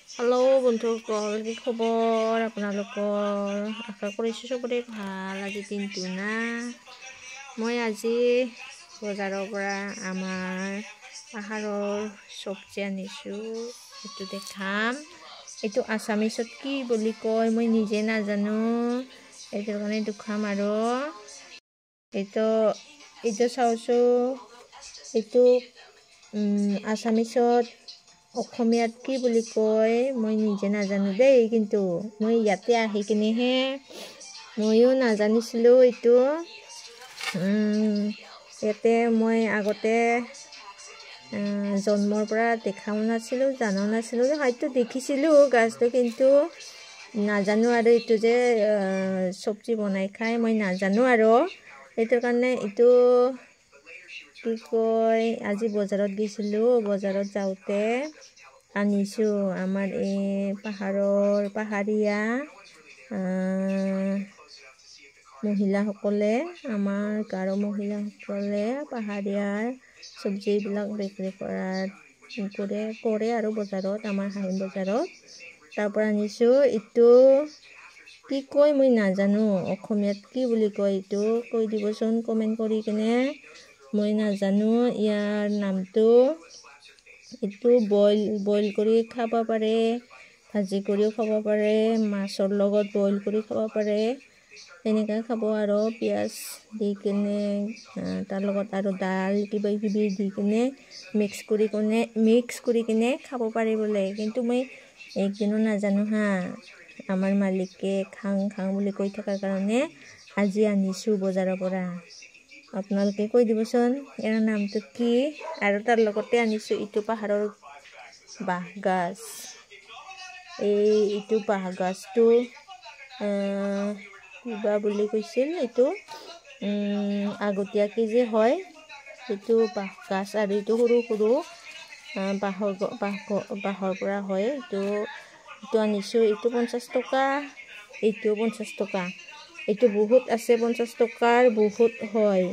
Hello' বন্ধুসকল, কি খবৰ আপোনালোকৰ? আশা কৰিছোঁ চবৰে ভাল। আজি দিনটো না মই আজি বজাৰৰ পৰা আমাৰ পাহাৰৰ চব্জি আনিছোঁ। এইটো দেখাম। এইটো আছামিছত কি বুলি কয় মই নিজে নাজানো, এইটোৰ কাৰণে দেখাম। আৰু এইটো চাওঁচো, এইটো আছামিছত অসমীয়াত কি বুলি কয় মই নিজে নাজানো দেই, কিন্তু মই ইয়াতে আহি কিনেহে ময়ো নাজানিছিলোঁ। এইটো ইয়াতে মই আগতে জন্মৰ পৰা দেখাও নাছিলোঁ, জানাও নাছিলোঁ। হয়তো দেখিছিলোঁ গাছটো, কিন্তু নাজানো। আৰু এইটো যে চব্জি বনাই খাই মই নাজানো। আৰু সেইটোৰ কাৰণে এইটো কি কয়, আজি বজাৰত গৈছিলোঁ, বজাৰত যাওঁতে আনিছোঁ। আমাৰ এই পাহাৰীয়া মহিলাসকলে, আমাৰ গাৰো মহিলাসকলে পাহাৰীয়াৰ চব্জিবিলাক বিক্ৰী কৰে আৰু বজাৰত, আমাৰ হাহিম বজাৰত তাৰ পৰা আনিছোঁ। এইটো কি কয় মই নাজানো, অসমীয়াত কি বুলি কয় এইটো কৈ দিবচোন কমেণ্ট কৰি কিনে। মই নাজানো ইয়াৰ নামটো। এইটো বইল কৰি খাব পাৰে, ভাজি কৰিও খাব পাৰে, মাছৰ লগত বইল কৰি খাব পাৰে, এনেকৈ খাব। আৰু পিঁয়াজ দি কিনে তাৰ লগত আৰু দাল কিবা কিবি দি কিনে মিক্স কৰি কিনে খাব পাৰি বোলে। কিন্তু মই একদিনো নাজানো হা। আমাৰ মালিকে খাং বুলি কৈ থকাৰ কাৰণে আজি আনিছোঁ বজাৰৰ পৰা। আপোনালোকে কৈ দিবচোন ইয়াৰ নামটো কি। আৰু তাৰ লগতে আনিছোঁ এইটো পাহাৰৰ বাঁহগাজ। এইটো বাঁহগাজটো কিবা বুলি কৈছিল, এইটো আগতীয়াকৈ যে হয় এইটো বাঁহগাজ। আৰু এইটো সৰু সৰু বাঁহৰ পৰা হয়। এইটো আনিছোঁ। এইটো 50 টকা, এইটো 50 টকা। এইটো বহুত আছে, 50 টকাৰ বহুত হয়।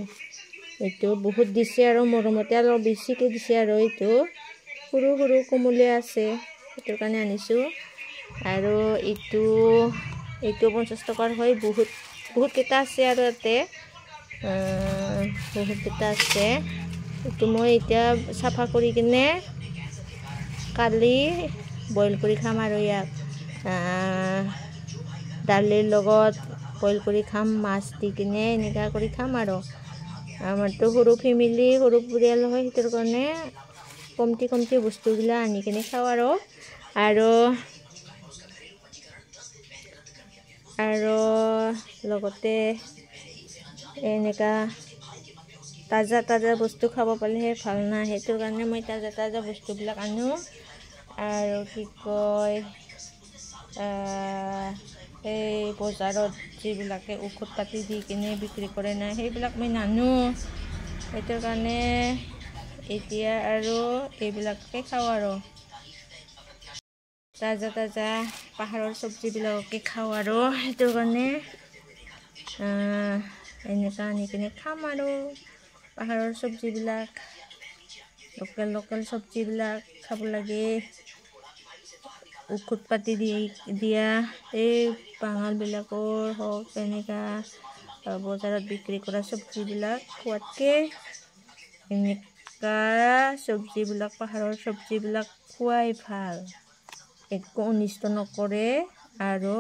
এইটো বহুত দিছে আৰু মৰমতে অলপ বেছিকৈ দিছে। আৰু এইটো সৰু সৰু কোমলীয়া আছে, সেইটোৰ কাৰণে আনিছোঁ। আৰু এইটো 50 টকাৰ হয়। বহুত কেইটা আছে আৰু ইয়াতে বহুত কেইটা আছে। এইটো মই এতিয়া চাফা কৰি কিনে কালি বইল কৰি খাম। আৰু ইয়াক দালিৰ লগত বইল কৰি খাম, মাছ দি কিনে এনেকুৱা কৰি খাম। আৰু আমাৰতো সৰু ফেমিলি, সৰু পৰিয়াল হয়, সেইটোৰ কাৰণে কমটি বস্তুবিলাক আনি কিনে খাওঁ। আৰু লগতে এনেকুৱা তাজা বস্তু খাব পাৰিলেহে ভাল না, সেইটোৰ কাৰণে মই তাজা বস্তুবিলাক আনো। আৰু কি কয়, এই বজাৰত যিবিলাকে ঔষধ পাতি দি কিনে বিক্ৰী কৰে না, সেইবিলাক মই নানো। সেইটোৰ কাৰণে এতিয়া আৰু এইবিলাকে খাওঁ। আৰু তাজা পাহাৰৰ চব্জিবিলাককে খাওঁ। আৰু সেইটোৰ কাৰণে এনেকুৱা আনি কিনে খাম। আৰু পাহাৰৰ চব্জিবিলাক, লোকেল চব্জিবিলাক খাব লাগে। ঔষধ পাতি দিয়া এই বাঙালবিলাকৰ হওক, এনেকুৱা বজাৰত বিক্ৰী কৰা চব্জিবিলাক খোৱাতকৈ এনেকুৱা চব্জিবিলাক, পাহাৰৰ চব্জিবিলাক খোৱাই ভাল। একো অনিষ্ট নকৰে আৰু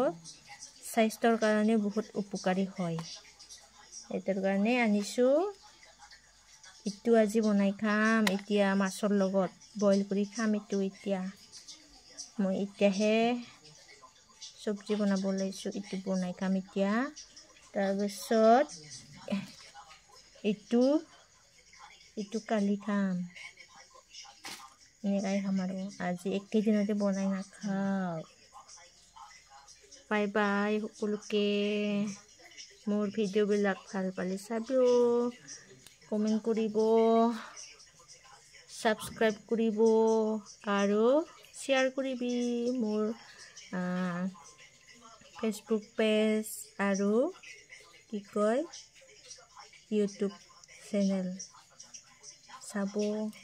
স্বাস্থ্যৰ কাৰণে বহুত উপকাৰী হয়। সেইটোৰ কাৰণে আনিছোঁ। এইটো আজি বনাই খাম, এতিয়া মাছৰ লগত বইল কৰি খাম। মই এতিয়াহে চব্জি বনাব লৈছোঁ, এইটো বনাই খাম এতিয়া। তাৰপিছত এইটো কালি খাম, এনেকাই খাম। আৰু আজি একেদিনতে বনাই নাখাওঁ। বাই বাই সকলোকে। মোৰ ভিডিঅ'বিলাক ভাল পালে চাব, কমেণ্ট কৰিব, ছাবস্ক্ৰাইব কৰিব আৰু শ্বেয়াৰ কৰিবি মোৰ ফেচবুক পেজ আৰু কি কয় ইউটিউব চেনেল। চাব,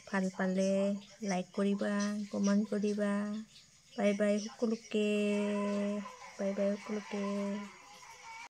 ভাল পালে লাইক কৰিবা, কমেণ্ট কৰিবা। বাই বাই সকলোকে, বাই বাই সকলোকে।